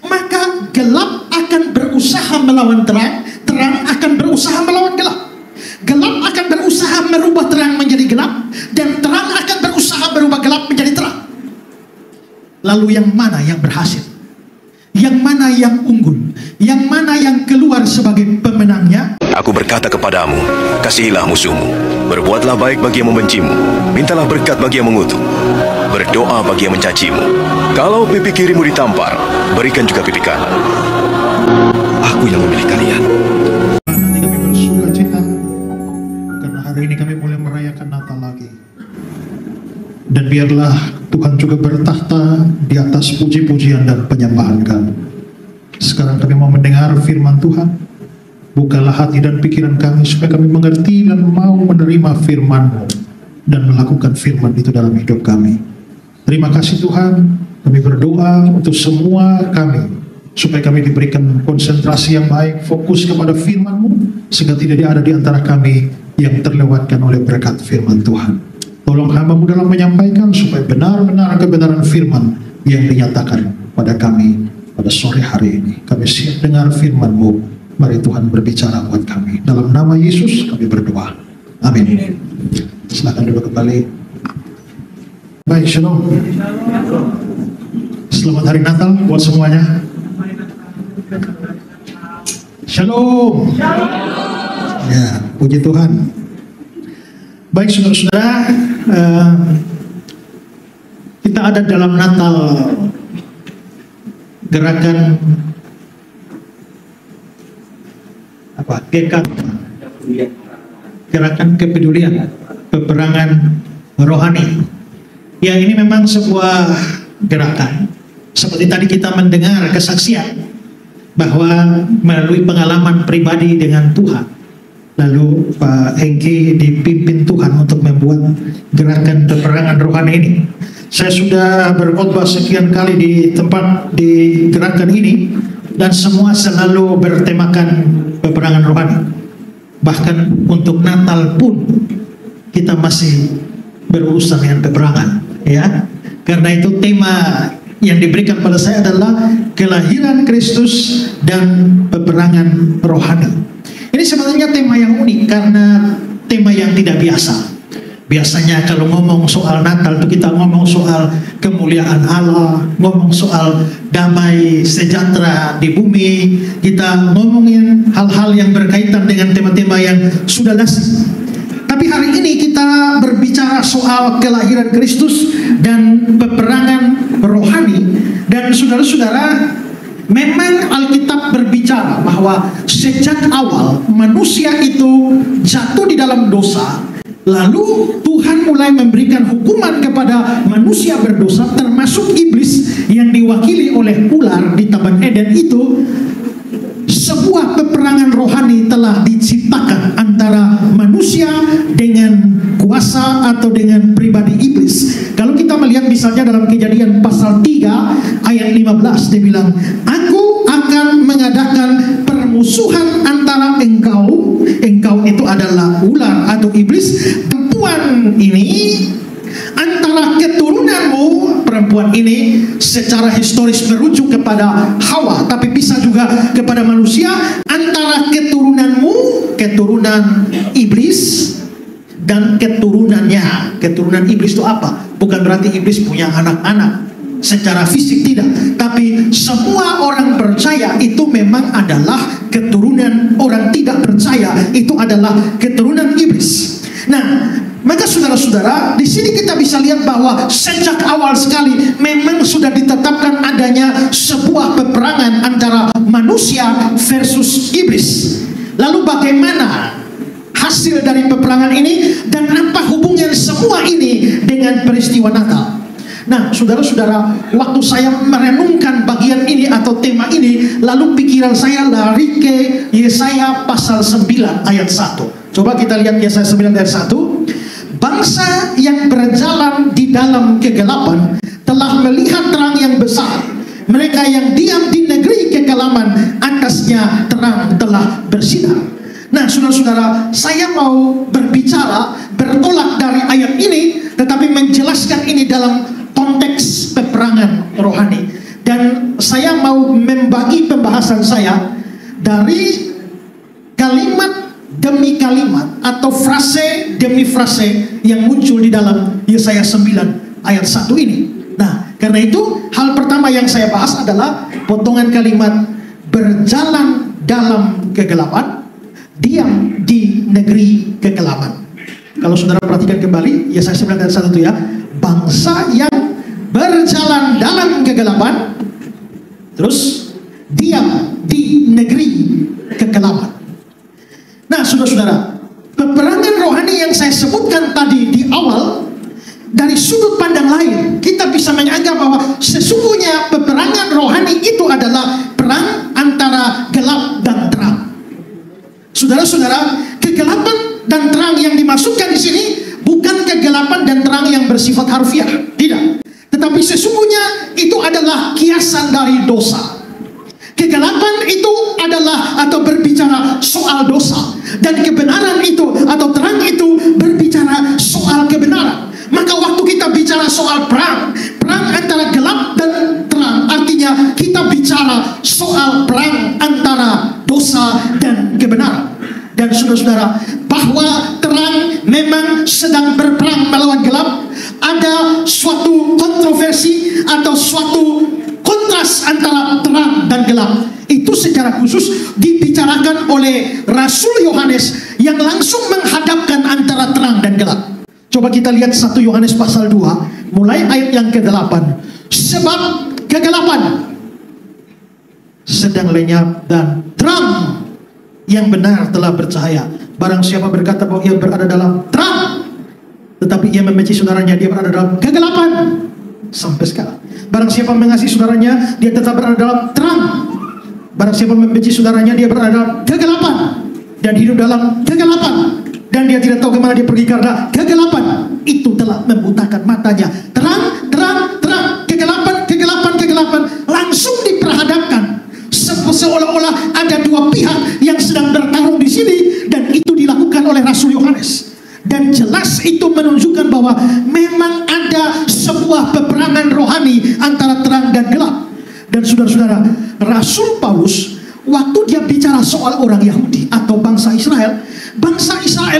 maka gelap akan berusaha melawan terang, terang akan berusaha melawan gelap. Gelap akan berusaha merubah terang menjadi gelap, dan terang akan berusaha merubah gelap menjadi terang. Lalu yang mana yang berhasil? Yang mana yang unggul? Yang mana yang keluar sebagai pemenangnya? Aku berkata kepadamu, kasihilah musuhmu, berbuatlah baik bagi yang membencimu, mintalah berkat bagi yang mengutuk, berdoa bagi yang mencacimu. Kalau pipi kirimu ditampar, berikan juga pipi kanan. Aku yang memilih kalian. Nanti kami bersuka cita, karena hari ini kami mulai merayakan Natal lagi. Dan biarlah Tuhan juga bertahta di atas puji-pujian dan penyembahan kami. Sekarang kami mau mendengar firman Tuhan. Bukalah hati dan pikiran kami supaya kami mengerti dan mau menerima firman-Mu dan melakukan firman itu dalam hidup kami. Terima kasih Tuhan. Kami berdoa untuk semua kami supaya kami diberikan konsentrasi yang baik, fokus kepada firman-Mu, sehingga tidak ada di antara kami yang terlewatkan oleh berkat firman Tuhan. Tolong hamba-Mu dalam menyampaikan supaya benar-benar kebenaran firman yang dinyatakan pada kami pada sore hari ini. Kami siap dengar firman-Mu. Mari Tuhan berbicara buat kami. Dalam nama Yesus kami berdoa. Amin. Silakan duduk kembali. Baik, shalom. Selamat hari Natal buat semuanya. Shalom. Ya, puji Tuhan. Baik saudara-saudara, kita ada dalam Natal, gerakan GKP, gerakan kepedulian, peperangan rohani. Ya, ini memang sebuah gerakan. Seperti tadi kita mendengar kesaksian bahwa melalui pengalaman pribadi dengan Tuhan, lalu Pak Hengki dipimpin Tuhan untuk membuat gerakan peperangan rohani ini. Saya sudah berkhotbah sekian kali di tempat di gerakan ini, dan semua selalu bertemakan peperangan rohani. Bahkan untuk Natal pun kita masih berurusan dengan peperangan, ya. Karena itu tema yang diberikan pada saya adalah kelahiran Kristus dan peperangan rohani. Ini sebenarnya tema yang unik karena tema yang tidak biasa. Biasanya kalau ngomong soal Natal itu kita ngomong soal kemuliaan Allah, ngomong soal damai sejahtera di bumi, kita ngomongin hal-hal yang berkaitan dengan tema-tema yang sudah lazim. Tapi hari ini kita berbicara soal kelahiran Kristus dan peperangan rohani. Dan saudara-saudara, memang Alkitab berbicara bahwa sejak awal manusia itu jatuh di dalam dosa. Lalu Tuhan mulai memberikan hukuman kepada manusia berdosa, termasuk iblis yang diwakili oleh ular di Taman Eden itu. Sebuah peperangan rohani telah diciptakan antara manusia dengan kuasa atau dengan pribadi iblis. Kalau kita melihat misalnya dalam Kejadian pasal 3 ayat 15, dia bilang, "Aku akan mengadakan permusuhan antara engkau," engkau itu adalah ular atau iblis, "perempuan ini antara keturunanmu." Perempuan ini secara historis merujuk kepada Hawa, tapi bisa juga kepada manusia. "Antara keturunanmu," keturunan iblis, "dan keturunannya." Keturunan iblis itu apa? Bukan berarti iblis punya anak-anak secara fisik, tidak. Tapi semua orang percaya itu memang adalah keturunan orang tidak percaya, itu adalah keturunan iblis. Nah, maka saudara-saudara, di sini kita bisa lihat bahwa sejak awal sekali memang sudah ditetapkan adanya sebuah peperangan antara manusia versus iblis. Lalu bagaimana hasil dari peperangan ini dan apa hubungan semua ini dengan peristiwa Natal? Nah, saudara-saudara, waktu saya merenungkan bagian ini atau tema ini, lalu pikiran saya lari ke Yesaya pasal 9 ayat 1. Coba kita lihat Yesaya 9 ayat 1. "Bangsa yang berjalan di dalam kegelapan telah melihat terang yang besar. Mereka yang diam di negeri kekelaman, atasnya terang telah bersinar." Nah, saudara-saudara, saya mau berbicara bertolak dari ayat ini, tetapi menjelaskan ini dalam konteks peperangan rohani. Dan saya mau membagi pembahasan saya dari kalimat demi kalimat atau frase demi frase yang muncul di dalam Yesaya 9 ayat 1 ini. Nah, karena itu hal pertama yang saya bahas adalah potongan kalimat berjalan dalam kegelapan, diam di negeri kegelapan. Kalau saudara perhatikan kembali Yesaya 9 ayat 1 itu ya, bangsa yang berjalan dalam kegelapan, terus diam di negeri kegelapan. Nah, saudara-saudara, peperangan rohani yang saya sebutkan tadi di awal, dari sudut pandang lain, kita bisa menganggap bahwa sesungguhnya peperangan rohani itu adalah perang antara gelap dan terang. Saudara-saudara, kegelapan dan terang yang dimaksudkan di sini bukan kegelapan dan terang yang bersifat harfiah, tidak. Tetapi sesungguhnya itu adalah kiasan dari dosa. Kegelapan itu adalah atau berbicara soal dosa, dan kebenaran itu atau terang itu berbicara soal kebenaran. Maka waktu kita bicara soal perang antara gelap dan terang, artinya kita bicara soal perang antara dosa dan kebenaran. Dan saudara-saudara, bahwa terang memang sedang berperang melawan gelap, ada suatu kontroversi atau suatu kontras antara terang dan gelap. Itu secara khusus dibicarakan oleh Rasul Yohanes yang langsung menghadapkan antara terang dan gelap. Coba kita lihat 1 Yohanes pasal 2 mulai ayat yang ke-8. Sebab kegelapan sedang lenyap dan terang yang benar telah bercahaya. Barang siapa berkata bahwa ia berada dalam terang, tetapi ia membenci saudaranya, dia berada dalam kegelapan sampai sekarang. Barang siapa mengasihi saudaranya, dia tetap berada dalam terang. Barang siapa membenci saudaranya, dia berada dalam kegelapan dan hidup dalam kegelapan, dan dia tidak tahu kemana dia pergi karena kegelapan itu telah membutakan matanya. Terang, terang, terang, kegelapan, kegelapan, kegelapan, langsung diperhadapkan seolah-olah ada dua pihak yang sedang bertarung di sini, dan itu dilakukan oleh Rasul Yohanes. Dan jelas itu menunjukkan bahwa memang ada sebuah peperangan rohani antara terang dan gelap. Dan saudara-saudara, Rasul Paulus waktu dia bicara soal orang Yahudi atau bangsa Israel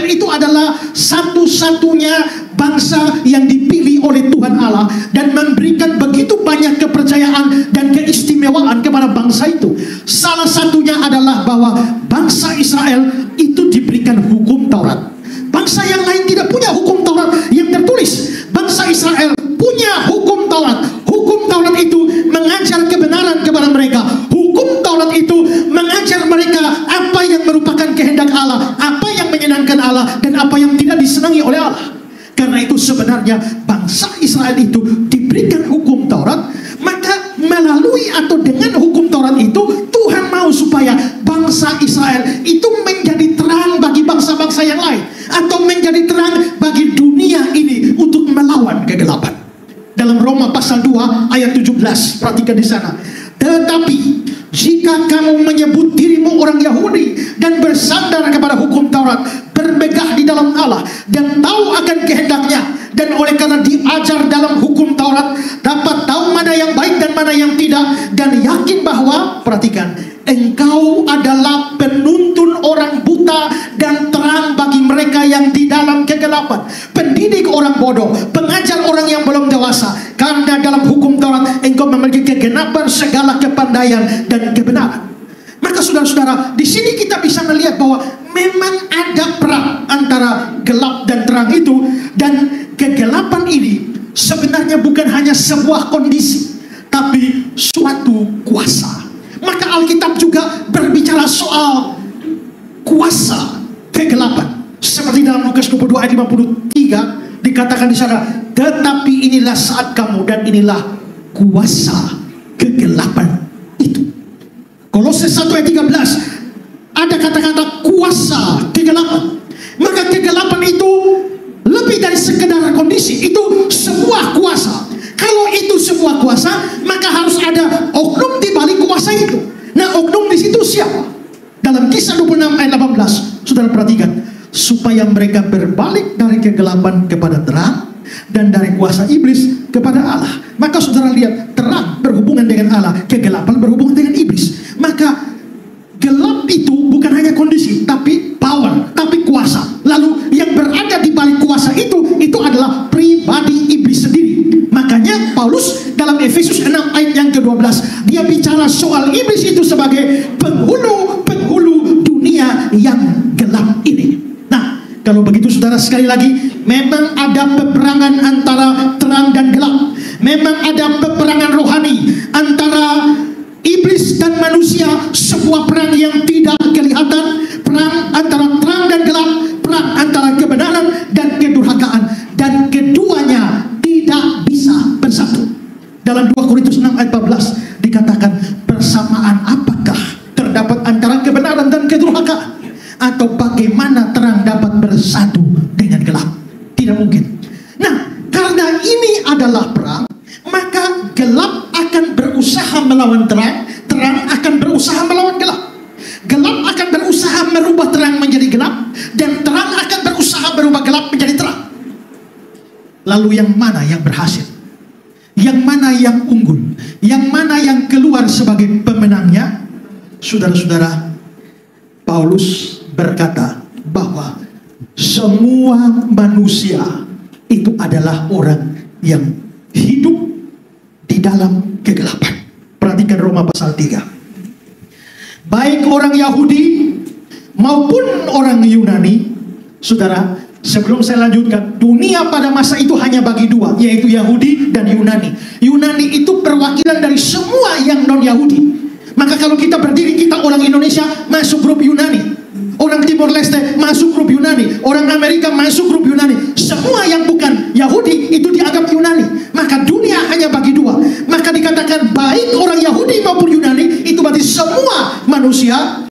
itu adalah satu-satunya bangsa yang dipilih oleh Tuhan Allah dan memberikan begitu banyak kepercayaan dan keistimewaan kepada bangsa itu. Salah satunya adalah bahwa bangsa Israel itu diberikan hukum Taurat. Bangsa yang lain tidak punya hukum Taurat yang tertulis. Bangsa Israel punya hukum Taurat. Hukum Taurat itu mengajar kebenaran kepada mereka. Hukum Taurat itu mengajar mereka apa yang merupakan kehendak Allah, apa yang menyenangkan Allah, dan apa yang tidak disenangi oleh Allah. Karena itu sebenarnya bangsa Israel itu diberikan hukum Taurat. Maka melalui atau dengan hukum Taurat itu, Tuhan mau supaya bangsa Israel itu menjadi terang bagi bangsa-bangsa yang lain, atau menjadi terang bagi dunia ini untuk melawan kegelapan. Dalam Roma pasal 2 ayat 17, perhatikan di sana. Tetapi jika kamu menyebut dirimu orang Yahudi dan bersandar kepada hukum Taurat, bermegah di dalam Allah dan tahu akan kehendaknya, dan oleh karena diajar dalam hukum Taurat dapat tahu mana yang baik dan mana yang tidak, dan yakin bahwa, perhatikan, engkau adalah penuntun orang buta dan terang bagi mereka yang di dalam kegelapan, pendidik orang bodoh, pengajar orang yang belum dewasa, karena dalam hukum Taurat engkau memiliki kegenapan segala kepandaian dan kebenaran. Maka saudara-saudara, di sini kita bisa melihat bahwa memang ada perang antara gelap dan terang itu, dan kegelapan ini sebenarnya bukan hanya sebuah kondisi, tapi suatu kuasa. Maka Alkitab juga berbicara soal kuasa kegelapan. Seperti dalam Lukas 22 ayat 53 dikatakan di sana, tetapi inilah saat kamu dan inilah kuasa kegelapan itu. Kolose 1 ayat 13 ada kata-kata kuasa kegelapan. Maka kegelapan itu lebih dari sekedar kondisi, itu sebuah kuasa. Kalau itu sebuah kuasa, maka harus ada oknum di balik kuasa itu. Nah, oknum di situ siapa? Dalam Kisah 26 ayat 18, saudara perhatikan, supaya mereka berbalik dari kegelapan kepada terang dan dari kuasa iblis kepada Allah. Maka saudara lihat, terang berhubungan dengan Allah, kegelapan berhubungan dengan iblis. Maka gelap itu bukan hanya kondisi, tapi power, tapi kuasa. Lalu yang berada di balik kuasa itu adalah pribadi iblis sendiri. Makanya Paulus dalam Efesus 6 ayat yang ke-12, dia bicara soal iblis itu sebagai penghulu dunia yang gelap ini. Nah, kalau begitu saudara, sekali lagi, memang ada peperangan antara terang dan gelap. Memang ada peperangan rohani antara iblis dan manusia, sebuah perang yang tidak kelihatan, perang antara terang dan gelap, perang antara kebenaran dan kedurhakaan, dan keduanya tidak bisa bersatu. Dalam 2 Korintus 6 ayat 14 dikatakan, persamaan apakah terdapat antara kebenaran dan kedurhakaan? Atau bagaimana terang dapat bersatu dengan gelap? Tidak mungkin. Nah, karena ini adalah perang, maka gelap akan berusaha melawan terang, terang akan berusaha melawan gelap. Gelap akan berusaha merubah terang menjadi gelap, dan terang akan berusaha merubah gelap menjadi terang. Lalu yang mana yang berhasil? Yang mana yang unggul? Yang mana yang keluar sebagai pemenangnya? Saudara-saudara, Paulus berkata bahwa semua manusia itu adalah orang yang hidup di dalam kegelapan. Perhatikan Roma pasal 3. Baik orang Yahudi maupun orang Yunani. Saudara, sebelum saya lanjutkan, dunia pada masa itu hanya bagi dua, yaitu Yahudi dan Yunani. Yunani itu perwakilan dari semua yang non-Yahudi. Maka kalau kita berdiri, kita orang Indonesia masuk grup Yunani, orang Timor Leste masuk grup Yunani, orang Amerika masuk grup Yunani. Semua yang bukan Yahudi itu dianggap Yunani. Maka dunia hanya bagi dua. Maka dikatakan baik orang Yahudi maupun Yunani, itu berarti semua manusia,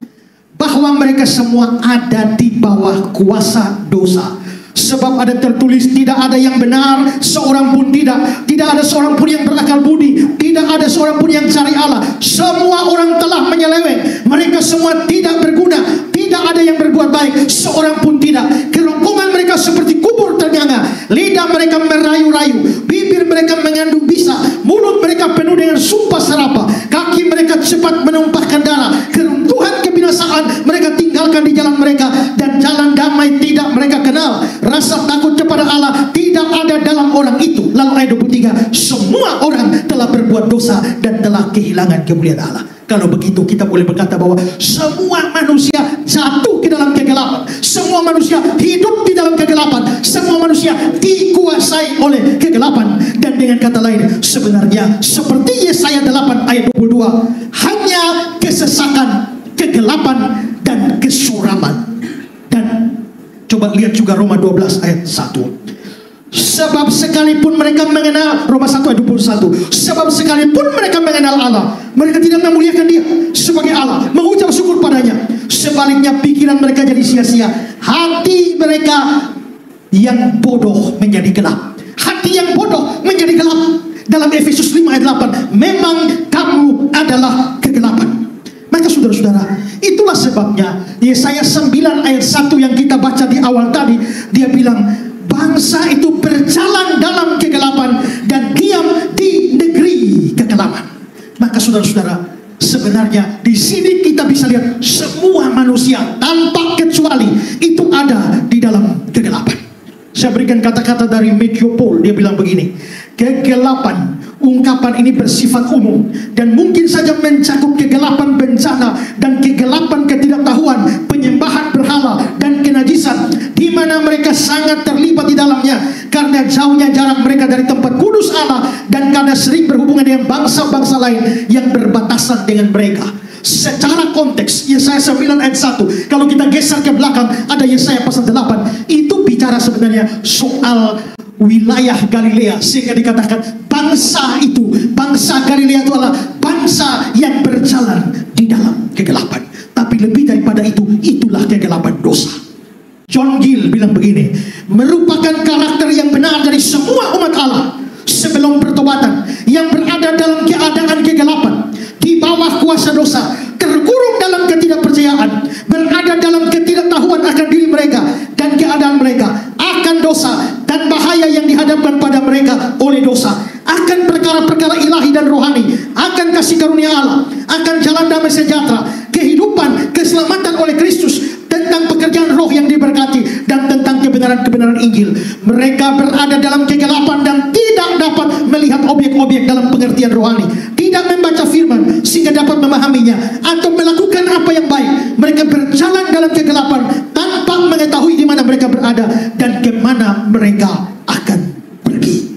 bahwa mereka semua ada di bawah kuasa dosa. Sebab ada tertulis, tidak ada yang benar, seorang pun tidak. Tidak ada seorang pun yang berakal budi. Tidak ada seorang pun yang cari Allah. Semua orang telah menyeleweng. Mereka semua tidak berguna. Tidak ada yang berbuat baik, seorang pun tidak. Kerongkongan mereka seperti kubur ternganga. Lidah mereka merayu-rayu. Bibir mereka mengandung bisa. Mulut mereka penuh dengan sumpah serapah. Kaki mereka cepat menumpahkan darah. Keruntuhan kebinasaan mereka tinggalkan di jalan mereka, dan jalan damai tidak mereka kenal. Rasa takut kepada Allah tidak ada dalam orang itu. Lalu ayat 23, semua orang telah berbuat dosa dan telah kehilangan kemuliaan Allah. Kalau begitu kita boleh berkata bahwa semua manusia jatuh ke dalam kegelapan. Semua manusia hidup di dalam kegelapan. Semua manusia dikuasai oleh kegelapan. Dan dengan kata lain, sebenarnya seperti Yesaya 8 ayat 22, hanya kesesakan, kegelapan, dan kesuraman. Dan coba lihat juga Roma 12 ayat 1. Sebab sekalipun mereka mengenal, Roma 1 ayat 21, sebab sekalipun mereka mengenal Allah, mereka tidak memuliakan Dia sebagai Allah, mengucap syukur padanya. Sebaliknya pikiran mereka jadi sia-sia. Hati mereka yang bodoh menjadi gelap. Hati yang bodoh menjadi gelap. Dalam Efesus 5 ayat 8, memang kamu adalah kegelapan. Maka saudara-saudara, itulah sebabnya Yesaya 9 ayat 1 yang kita baca di awal tadi, dia bilang, bangsa itu berjalan dalam kegelapan dan diam di negeri kegelapan. Maka saudara-saudara, sebenarnya di sini kita bisa lihat semua manusia tanpa kecuali itu ada di dalam kegelapan. Saya berikan kata-kata dari Matthew Paul, dia bilang begini, kegelapan, ungkapan ini bersifat umum dan mungkin saja mencakup kegelapan bencana dan kegelapan ketidaktahuan, penyembahan berhala dan kenajisan, di mana mereka sangat terlibat di dalamnya karena jauhnya jarak mereka dari tempat kudus Allah dan karena sering berhubungan dengan bangsa-bangsa lain yang berbatasan dengan mereka. Secara konteks Yesaya 9 ayat 1, kalau kita geser ke belakang ada Yesaya pasal 8, itu bicara sebenarnya soal wilayah Galilea, sehingga dikatakan bangsa itu, bangsa Galilea itu adalah bangsa yang berjalan di dalam kegelapan. Tapi lebih daripada itu, itulah kegelapan dosa. John Gill bilang begini, merupakan karakter yang benar dari semua umat Allah sebelum pertobatan, yang berada dalam keadaan kegelapan, di bawah kuasa dosa, terkurung dalam ketidakpercayaan, berada dalam ketidaktahuan akan diri mereka dan keadaan mereka, akan dosa dan bahaya bahaya yang dihadapkan pada mereka oleh dosa, akan perkara-perkara ilahi dan rohani, akan kasih karunia Allah, akan jalan damai sejahtera, kehidupan, keselamatan oleh Kristus, tentang pekerjaan roh yang diberkati, dan tentang kebenaran-kebenaran Injil. Mereka berada dalam kegelapan dan tidak dapat melihat objek-objek dalam pengertian rohani, tidak membaca firman sehingga dapat memahaminya atau melakukan apa yang baik. Mereka berjalan dalam kegelapan tanpa mengetahui di mana mereka berada dan kemana mereka akan pergi.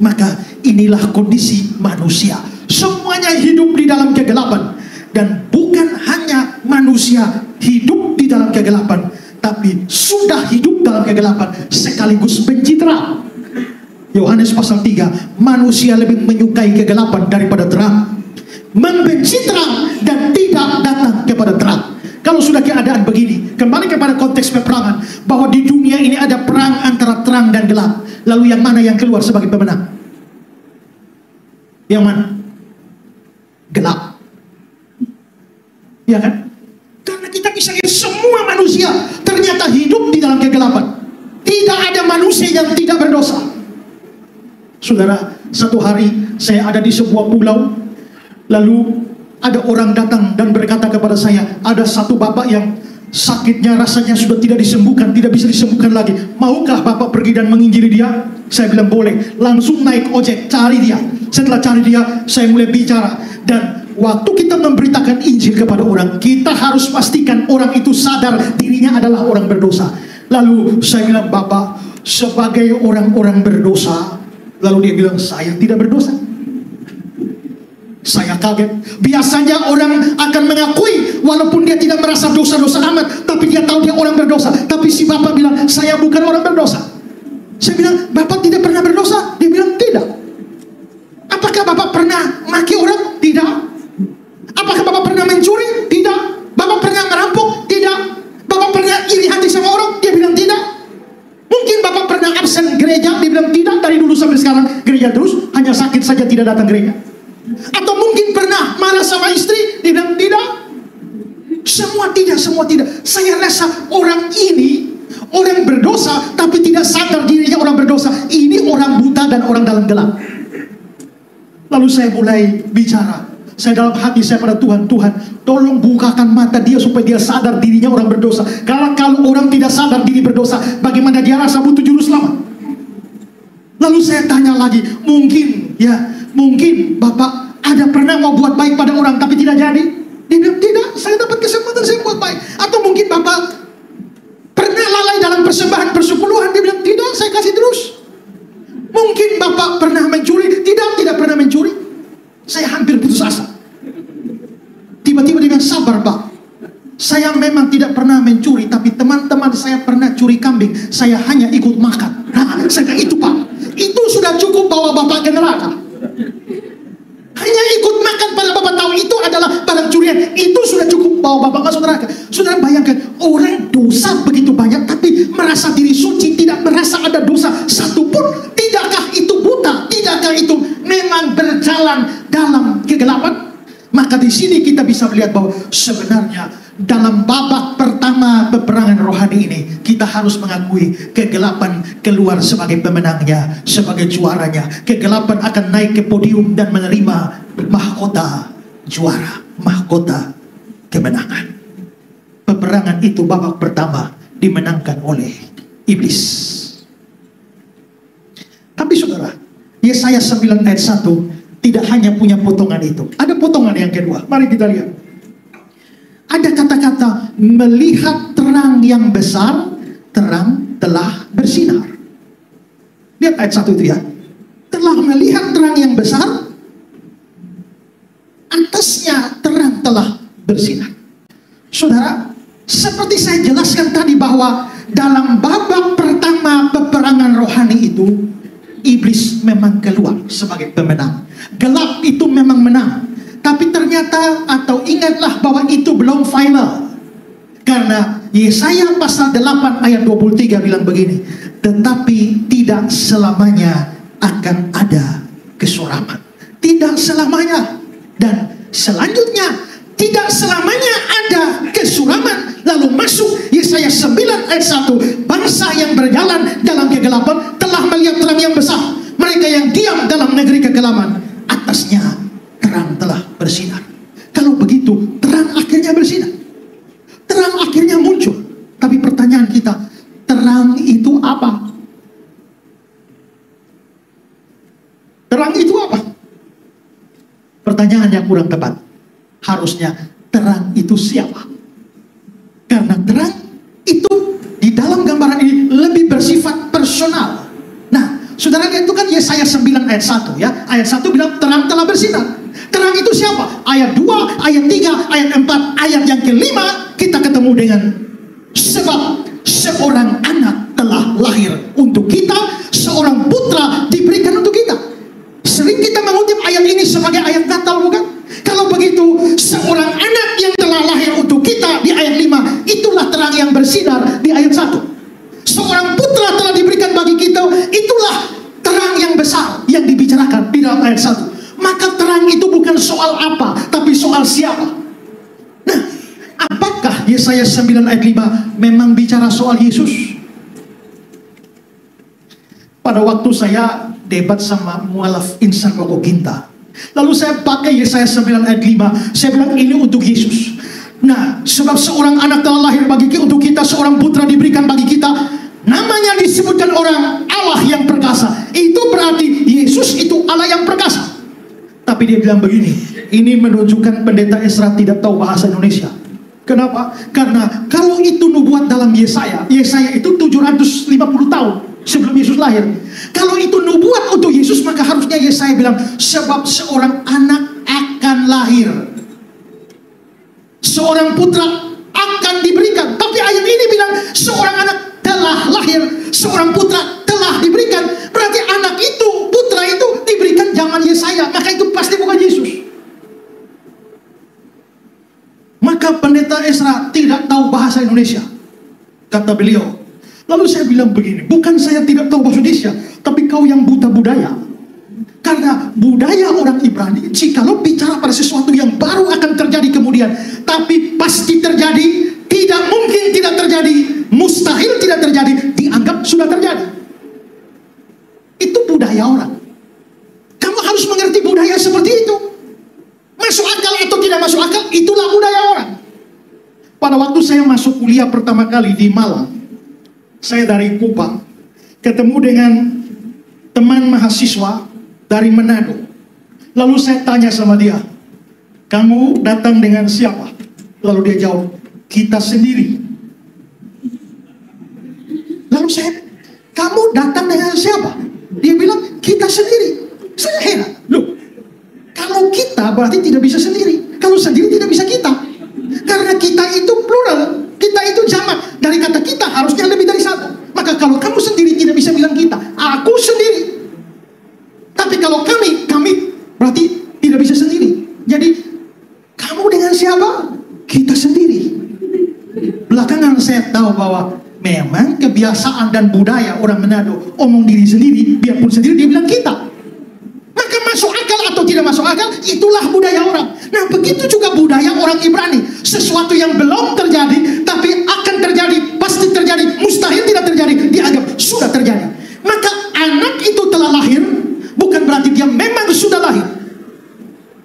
Maka inilah kondisi manusia. Semuanya hidup di dalam kegelapan. Dan bukan hanya manusia hidup di dalam kegelapan, tapi sudah hidup dalam kegelapan sekaligus pencitraan. Yohanes pasal 3, manusia lebih menyukai kegelapan daripada terang, membenci terang dan tidak datang kepada terang. Kalau sudah keadaan begini, kembali kepada konteks peperangan, bahwa di dunia ini ada perang antara terang dan gelap. Lalu yang mana yang keluar sebagai pemenang? Yang mana? Gelap. Ya kan? Karena kita bisa lihat semua manusia ternyata hidup di dalam kegelapan. Tidak ada manusia yang tidak berdosa. Saudara, satu hari saya ada di sebuah pulau, lalu ada orang datang dan berkata kepada saya, ada satu bapak yang sakitnya rasanya sudah tidak disembuhkan, tidak bisa disembuhkan lagi. Maukah bapak pergi dan menginjili dia? Saya bilang boleh. Langsung naik ojek cari dia. Setelah cari dia, saya mulai bicara. Dan waktu kita memberitakan Injil kepada orang, kita harus pastikan orang itu sadar dirinya adalah orang berdosa. Lalu saya bilang, bapak sebagai orang-orang berdosa. Lalu dia bilang, saya tidak berdosa. Saya kaget. Biasanya orang akan mengakui walaupun dia tidak merasa dosa-dosa amat, tapi dia tahu dia orang berdosa. Tapi si bapak bilang, saya bukan orang berdosa. Saya bilang, bapak tidak pernah berdosa? Dia bilang, tidak. Apakah bapak pernah maki orang? Tidak. Apakah bapak pernah mencuri? Tidak. Bapak pernah merampok? Tidak. Bapak pernah iri hati sama orang? Dia bilang tidak. Mungkin bapak pernah absen gereja? Dia bilang tidak. Dari dulu sampai sekarang gereja terus, hanya sakit saja tidak datang gereja. Atau mungkin pernah marah sama istri? Dia bilang tidak. Semua tidak, semua tidak. Saya rasa orang ini orang berdosa tapi tidak sadar dirinya orang berdosa. Ini orang buta dan orang dalam gelap. Lalu saya mulai bicara. Saya dalam hati saya pada Tuhan, Tuhan tolong bukakan mata dia supaya dia sadar dirinya orang berdosa. Karena kalau orang tidak sadar diri berdosa, bagaimana dia rasa butuh juru selamat? Lalu saya tanya lagi, mungkin bapak ada pernah mau buat baik pada orang tapi tidak jadi? Dia bilang tidak, saya dapat kesempatan saya buat baik. Atau mungkin bapak pernah lalai dalam persembahan persepuluhan? Dia bilang tidak, saya kasih terus. Mungkin bapak pernah mencuri? Tidak pernah mencuri. Saya hampir putus asa. Tiba-tiba dia bilang, sabar pak, saya memang tidak pernah mencuri, tapi teman-teman saya pernah curi kambing. Saya hanya ikut makan. Nah, saya bilang, itu pak, itu sudah cukup bawa bapak ke neraka. Hanya ikut makan pada bapak tahu itu adalah barang curian, itu sudah cukup bawa bapak masuk neraka. Saudara bayangkan, orang dosa begitu banyak tapi merasa diri suci, tidak merasa ada dosa satupun. Tidakkah itu buta? Tidakkah itu memang berjalan dalam kegelapan? Maka di sini kita bisa melihat bahwa sebenarnya dalam babak pertama peperangan rohani ini, kita harus mengakui kegelapan keluar sebagai pemenangnya, sebagai juaranya. Kegelapan akan naik ke podium dan menerima mahkota juara, mahkota kemenangan. Peperangan itu babak pertama dimenangkan oleh iblis. Tapi saudara, Yesaya 9 ayat 1 tidak hanya punya potongan itu. Ada potongan yang kedua. Mari kita lihat. Ada kata-kata melihat terang yang besar, terang telah bersinar. Lihat ayat 1 itu ya. Telah melihat terang yang besar, atasnya terang telah bersinar. Saudara, seperti saya jelaskan tadi bahwa dalam babak pertama peperangan rohani itu, iblis memang keluar sebagai pemenang. Gelap itu memang menang. Tapi ternyata, atau ingatlah bahwa itu belum final. Karena Yesaya pasal 8 ayat 23 bilang begini, tetapi tidak selamanya akan ada kesuraman. Tidak selamanya. Dan selanjutnya, tidak selamanya ada kesuraman. Lalu masuk Yesaya 9 ayat 1, bangsa yang berjalan dalam kegelapan telah melihat terang diam dalam negeri kegelapan, atasnya terang telah bersinar. Kalau begitu, terang akhirnya bersinar. Terang akhirnya muncul. Tapi pertanyaan kita, terang itu apa? Terang itu apa? Pertanyaan yang kurang tepat. Harusnya terang itu siapa? Karena terang itu di dalam gambaran ini lebih bersifat personal. Nah, saudara lihat itu kan Yesaya 9 ayat 1 ya. Ayat 1 bilang terang telah bersinar. Terang itu siapa? Ayat 2, ayat 3, ayat 4, ayat yang kelima kita ketemu dengan sebab seorang anak telah lahir untuk kita, seorang putra diberikan untuk kita. Sering kita mengutip ayat ini sebagai ayat Natal, bukan? Kalau begitu, seorang anak yang telah lahir untuk kita di ayat 5, itulah terang yang bersinar di ayat 1. Seorang putra telah diberikan bagi kita, itulah terang yang besar yang dibicarakan di dalam ayat 1. Maka terang itu bukan soal apa, tapi soal siapa. Nah, apakah Yesaya 9 ayat 5 memang bicara soal Yesus? Pada waktu saya debat sama mualaf Insan Rokok Ginta, lalu saya pakai Yesaya 9 ayat 5, saya bilang ini untuk Yesus. Nah, sebab seorang anak telah lahir bagi kita, untuk kita seorang putra diberikan bagi kita, namanya disebutkan orang Allah yang perkasa. Itu berarti Yesus itu Allah yang perkasa. Tapi dia bilang begini, ini menunjukkan pendeta Ezra tidak tahu bahasa Indonesia. Kenapa? Karena kalau itu nubuat dalam Yesaya itu 750 tahun sebelum Yesus lahir. Kalau itu nubuat untuk Yesus, maka harusnya Yesaya bilang sebab seorang anak akan lahir, seorang putra akan diberikan. Tapi ayat ini bilang seorang anak telah lahir, seorang putra telah diberikan. Berarti anak itu, putra itu diberikan zaman Yesaya, maka itu pasti bukan Yesus. Maka pendeta Ezra tidak tahu bahasa Indonesia, kata beliau. Lalu saya bilang begini, bukan saya tidak tahu bahasa Indonesia, tapi kau yang buta budaya. Karena budaya orang Ibrani, jikalau bicara pada sesuatu yang baru akan terjadi kemudian, tapi pasti terjadi, tidak mungkin tidak terjadi, mustahil tidak terjadi, dianggap sudah terjadi. Itu budaya orang. Kamu harus mengerti budaya seperti itu. Masuk akal atau tidak masuk akal, itulah budaya orang. Pada waktu saya masuk kuliah pertama kali di Malang, saya dari Kupang, ketemu dengan teman mahasiswa dari Manado. Lalu saya tanya sama dia, kamu datang dengan siapa? Lalu dia jawab, kita sendiri. Lalu saya, kamu datang dengan siapa? Dia bilang, kita sendiri. Saya heran, loh, kalau kita berarti tidak bisa sendiri, kalau sendiri tidak bisa kita. Karena kita itu plural, kita itu jamak. Dari kata kita harusnya lebih dari satu. Maka kalau kamu sendiri tidak bisa bilang kita, aku sendiri. Tapi kalau kami berarti tidak bisa sendiri. Jadi kamu dengan siapa? Kita sendiri. Belakangan saya tahu bahwa memang kebiasaan dan budaya orang Manado omong diri sendiri, biarpun sendiri dia bilang kita. Maka masuk akal atau tidak masuk akal, itulah budaya orang. Nah, begitu juga budaya orang Ibrani. Sesuatu yang belum terjadi, tapi akan terjadi, pasti terjadi, mustahil tidak terjadi, dianggap sudah terjadi. Maka anak itu telah lahir, bukan berarti dia memang sudah lahir.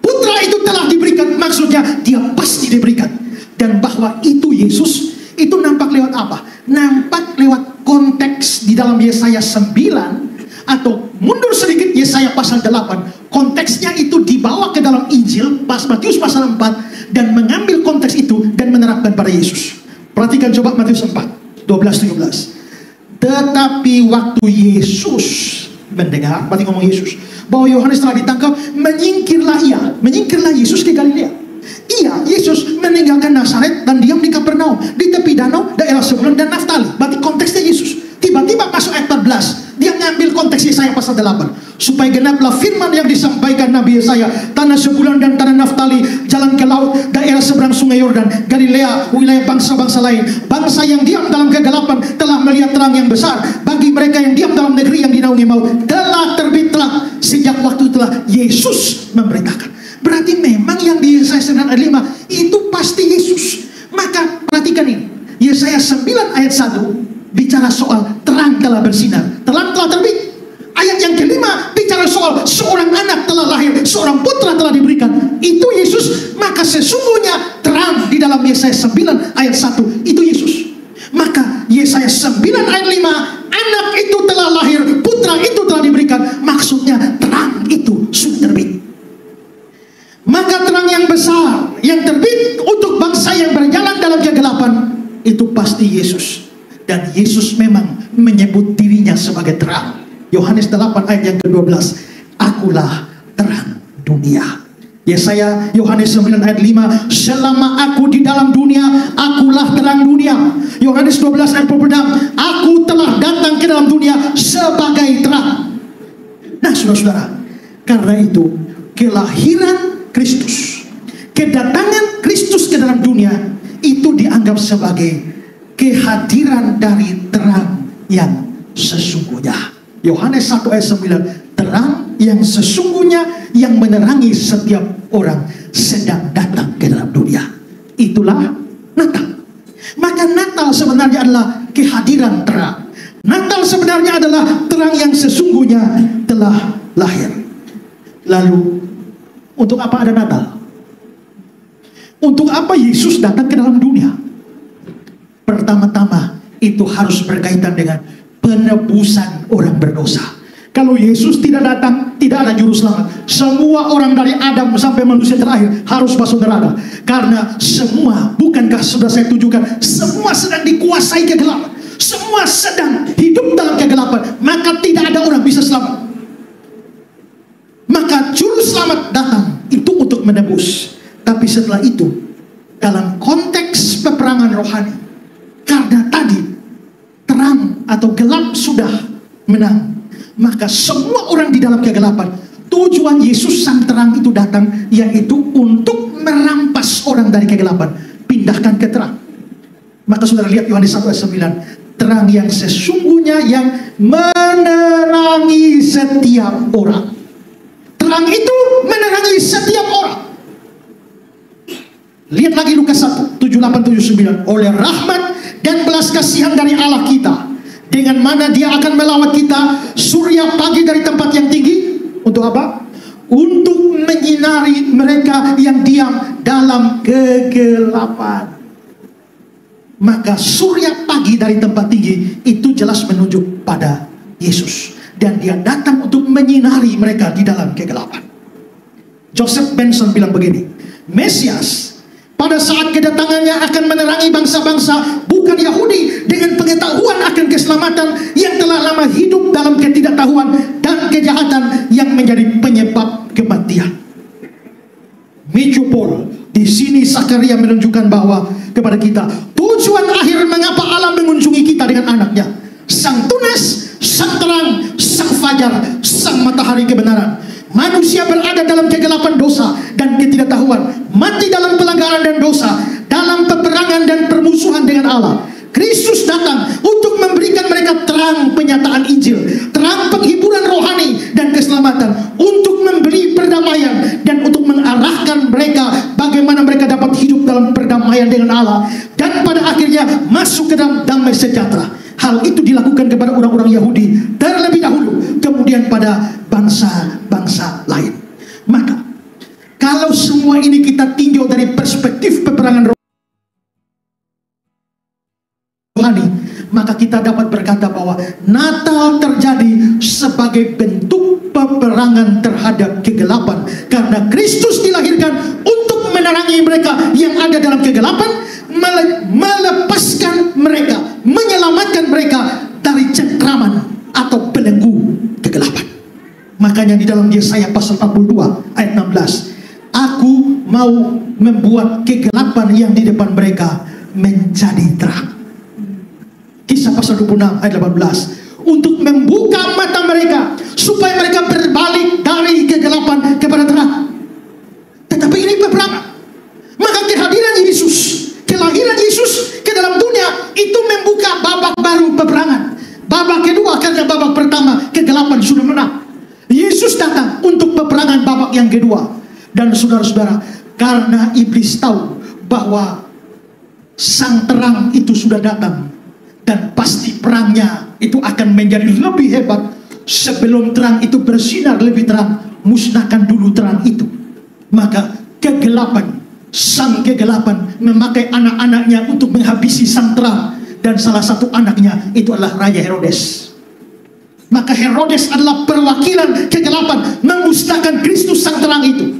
Putra itu telah diberikan, maksudnya dia pasti diberikan. Dan bahwa itu Yesus, itu nampak lewat apa? Nampak lewat konteks di dalam Yesaya 9, atau mundur sedikit Yesaya pasal 8. Konteksnya itu dibawa ke dalam Injil pas Matius pasal 4 dan mengambil konteks itu dan menerapkan pada Yesus. Perhatikan coba Matius 4 12-17. Tetapi waktu Yesus mendengar, berarti ngomong Yesus, bahwa Yohanes telah ditangkap, menyingkirlah Yesus ke Galilea. Iya, Yesus meninggalkan Nazaret dan diam di Kapernaum, di tepi danau, daerah Zebulun dan Naftali. Berarti konteksnya Yesus. Tiba-tiba masuk ayat 14, dia ngambil konteks Yesaya pasal 8. Supaya genaplah firman yang disampaikan Nabi Yesaya, tanah Zebulun dan tanah Naftali, jalan ke laut, daerah seberang sungai Yordan, Galilea, wilayah bangsa-bangsa lain. Bangsa yang diam dalam kegelapan telah melihat terang yang besar. Bagi mereka yang diam dalam negeri yang dinaungi maut, telah terbit terang. Sejak waktu itulah Yesus memberitakan. Berarti memang yang di Yesaya 9 ayat 5 itu pasti Yesus. Maka perhatikan ini, Yesaya 9 ayat 1 bicara soal terang telah bersinar, terang telah terbit. Ayat yang kelima bicara soal soal seorang anak telah lahir, seorang putra telah diberikan, itu Yesus. Maka sesungguhnya terang di dalam Yesaya 9 ayat 1 itu Yesus. Maka Yesaya 9 ayat 5, anak itu telah lahir, putra itu telah diberikan, maksudnya terang itu sudah terbit. Maka terang yang besar yang terbit untuk bangsa yang berjalan dalam kegelapan itu pasti Yesus. Dan Yesus memang menyebut dirinya sebagai terang. Yohanes 8 ayat yang ke-12, akulah terang dunia. Yesaya Yohanes 9 ayat 5, selama aku di dalam dunia, akulah terang dunia. Yohanes 12 ayat 26, aku telah datang ke dalam dunia sebagai terang. Nah saudara-saudara, karena itu kelahiran Kristus, kedatangan Kristus ke dalam dunia itu dianggap sebagai kehadiran dari terang yang sesungguhnya. Yohanes 1 ayat 9, terang yang sesungguhnya yang menerangi setiap orang sedang datang ke dalam dunia. Itulah Natal. Maka Natal sebenarnya adalah kehadiran terang. Natal sebenarnya adalah terang yang sesungguhnya telah lahir. Lalu untuk apa ada Natal? Untuk apa Yesus datang ke dalam dunia? Pertama-tama itu harus berkaitan dengan penebusan orang berdosa. Kalau Yesus tidak datang, tidak ada juru selamat. Semua orang dari Adam sampai manusia terakhir harus masuk neraka. Karena semua, bukankah sudah saya tunjukkan, semua sedang dikuasai kegelapan. Semua sedang hidup dalam kegelapan. Maka tidak ada orang bisa selamat. Maka juru selamat datang itu untuk menebus. Tapi setelah itu, dalam konteks peperangan rohani, karena tadi terang atau gelap sudah menang, maka semua orang di dalam kegelapan, tujuan Yesus sang terang itu datang, yaitu untuk merampas orang dari kegelapan, pindahkan ke terang. Maka saudara lihat Yohanes 1 ayat 9, terang yang sesungguhnya yang menerangi setiap orang. Terang itu menerangi setiap orang. Lihat lagi Lukas 1, 7, 8, 7, 9. Oleh rahmat dan belas kasihan dari Allah kita, dengan mana dia akan melawat kita surya pagi dari tempat yang tinggi. Untuk apa? Untuk menyinari mereka yang diam dalam kegelapan. Maka surya pagi dari tempat tinggi itu jelas menunjuk pada Yesus. Dan dia datang untuk menyinari mereka di dalam kegelapan. Joseph Benson bilang begini, Mesias pada saat kedatangannya akan menerangi bangsa-bangsa bukan Yahudi dengan pengetahuan akan keselamatan yang telah lama hidup dalam ketidaktahuan dan kejahatan yang menjadi penyebab kematian. Matthew Paul di sini Zakaria menunjukkan bahwa kepada kita tujuan akhir mengapa Allah mengunjungi kita dengan anaknya, sang tunas, sang terang, sang fajar, sang matahari kebenaran. Manusia berada dalam kegelapan dosa dan ketidaktahuan, mati dalam pelanggaran dan dosa, dalam peperangan dan permusuhan dengan Allah. Kristus datang untuk memberikan mereka terang penyataan Injil, terang penghiburan rohani dan keselamatan, untuk memberi perdamaian dan untuk mengarahkan mereka bagaimana mereka dapat hidup dalam perdamaian dengan Allah dan pada akhirnya masuk ke dalam damai sejahtera. Hal itu dilakukan kepada orang-orang Yahudi terlebih dahulu, kemudian pada bangsa-bangsa lain. Maka kalau semua ini kita tinjau dari perspektif peperangan rohani, maka kita dapat berkata bahwa Natal terjadi sebagai bentuk peperangan terhadap kegelapan, karena Kristus dilahirkan untuk menerangi mereka yang ada dalam kegelapan, melepaskan mereka, menyelamatkan mereka dari cengkraman atau belenggu kegelapan. Makanya di dalam Yesaya pasal 42 ayat 16, aku mau membuat kegelapan yang di depan mereka menjadi terang. Kisah pasal 26 ayat 18, untuk membuka mata mereka supaya mereka berbalik dari kegelapan kepada terang. Tetapi ini peperangan. Maka kehadiran Yesus, kelahiran Yesus ke dalam dunia itu membuka babak baru peperangan. Babak kedua, karena babak pertama kegelapan sudah menang. Yesus datang untuk peperangan babak yang kedua. Dan saudara-saudara, karena iblis tahu bahwa sang terang itu sudah datang dan pasti perangnya itu akan menjadi lebih hebat, sebelum terang itu bersinar lebih terang, musnahkan dulu terang itu. Maka kegelapan, sang kegelapan memakai anak-anaknya untuk menghabisi sang terang. Dan salah satu anaknya itu adalah Raja Herodes. Maka Herodes adalah perwakilan kegelapan, memusnahkan Kristus sang terang itu.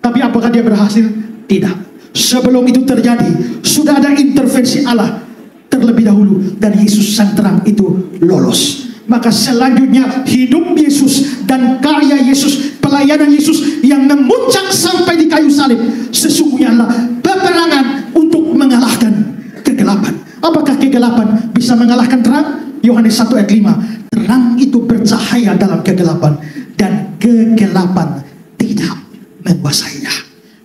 Tapi apakah dia berhasil? Tidak. Sebelum itu terjadi, sudah ada intervensi Allah terlebih dahulu, dan Yesus sang terang itu lolos. Maka selanjutnya hidup Yesus dan karya Yesus, pelayanan Yesus yang memuncak sampai di kayu salib, sesungguhnya adalah peperangan untuk mengalahkan kegelapan. Apakah kegelapan bisa mengalahkan terang? Yohanes 1 ayat 5. Terang itu bercahaya dalam kegelapan, dan kegelapan tidak menguasainya.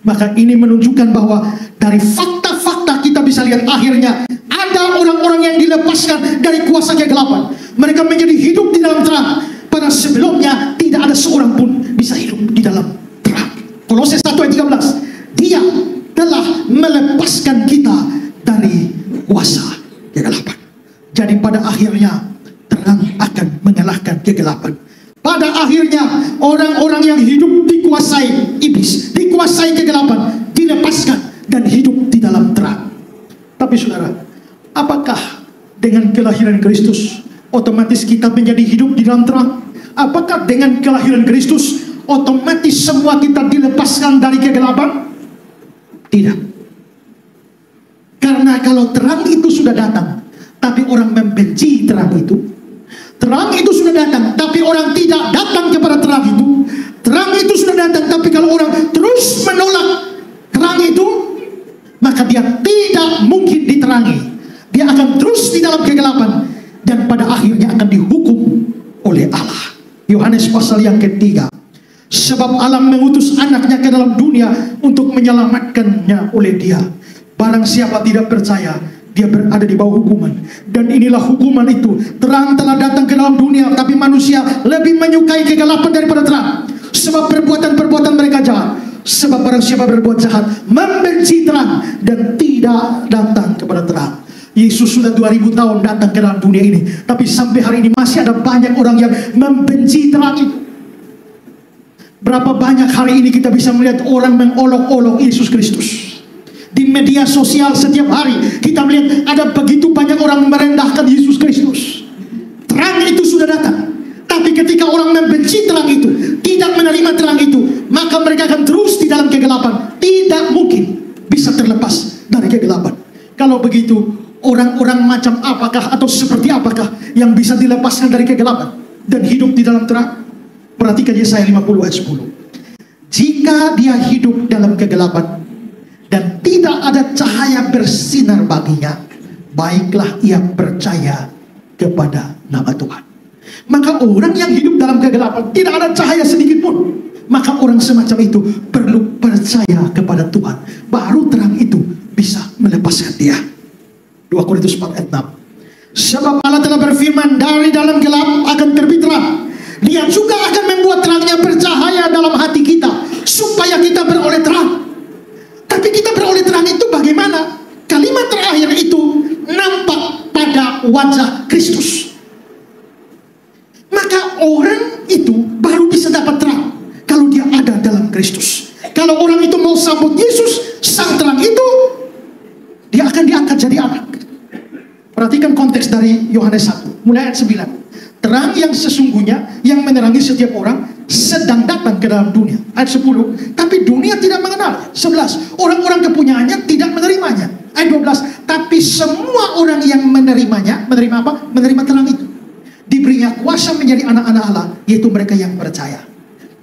Maka ini menunjukkan bahwa dari fakta-fakta kita bisa lihat akhirnya ada orang-orang yang dilepaskan dari kuasa kegelapan. Mereka menjadi hidup di dalam terang. Pada sebelumnya tidak ada seorang pun bisa hidup di dalam terang. Kolose 1 ayat 13. Dia telah melepaskan kita dari kuasa kegelapan. Jadi pada akhirnya terang akan mengalahkan kegelapan. Pada akhirnya orang-orang yang hidup dikuasai iblis, dikuasai kegelapan, dilepaskan dan hidup di dalam terang. Tapi saudara, apakah dengan kelahiran Kristus otomatis kita menjadi hidup di dalam terang? Apakah dengan kelahiran Kristus otomatis semua kita dilepaskan dari kegelapan? Tidak. Karena kalau terang itu sudah datang, tapi orang membenci terang itu. Terang itu sudah datang, tapi orang tidak datang kepada terang itu. Terang itu sudah datang, tapi kalau orang terus menolak terang itu, maka dia tidak mungkin diterangi. Dia akan terus di dalam kegelapan, dan pada akhirnya akan dihukum oleh Allah. Yohanes pasal yang ketiga. Sebab Allah mengutus anaknya ke dalam dunia untuk menyelamatkannya oleh dia. Barang siapa tidak percaya, dia berada di bawah hukuman. Dan inilah hukuman itu. Terang telah datang ke dalam dunia, tapi manusia lebih menyukai kegelapan daripada terang. Sebab perbuatan-perbuatan mereka jahat. Sebab barang siapa berbuat jahat, membenci terang dan tidak datang kepada terang. Yesus sudah 2000 tahun datang ke dalam dunia ini, tapi sampai hari ini masih ada banyak orang yang membenci terang itu. Berapa banyak hari ini kita bisa melihat orang mengolok-olok Yesus Kristus. Di media sosial setiap hari kita melihat ada begitu banyak orang merendahkan Yesus Kristus. Terang itu sudah datang, tapi ketika orang membenci terang itu, tidak menerima terang itu, maka mereka akan terus di dalam kegelapan. Tidak mungkin bisa terlepas dari kegelapan. Kalau begitu, orang-orang macam apakah atau seperti apakah yang bisa dilepaskan dari kegelapan dan hidup di dalam terang? Perhatikan Yesaya 50 ayat 10. Jika dia hidup dalam kegelapan dan tidak ada cahaya bersinar baginya, baiklah ia percaya kepada nama Tuhan. Maka orang yang hidup dalam kegelapan, tidak ada cahaya sedikit pun, maka orang semacam itu perlu percaya kepada Tuhan. Baru terang itu bisa melepaskan dia. 2 Korintus 4 ayat 6. Sebab Allah telah berfirman, dari dalam gelap akan terbit terang. Dia juga akan membuat terangnya bercahaya dalam hati kita, supaya kita beroleh terang. Tapi kita beroleh terang itu bagaimana? Kalimat terakhir itu nampak pada wajah Kristus. Maka orang itu baru bisa dapat terang kalau dia ada dalam Kristus. Kalau orang itu mau sambut Yesus, sang terang itu, dia akan diangkat jadi anak. Perhatikan konteks dari Yohanes 1, mulai ayat 9. Terang yang sesungguhnya yang menerangi setiap orang sedang datang ke dalam dunia. Ayat 10. Tapi dunia tidak mengenal. 11. Orang-orang kepunyaannya tidak menerimanya. Ayat 12. Tapi semua orang yang menerimanya, menerima apa? Menerima terang itu. Diberinya kuasa menjadi anak-anak Allah, yaitu mereka yang percaya.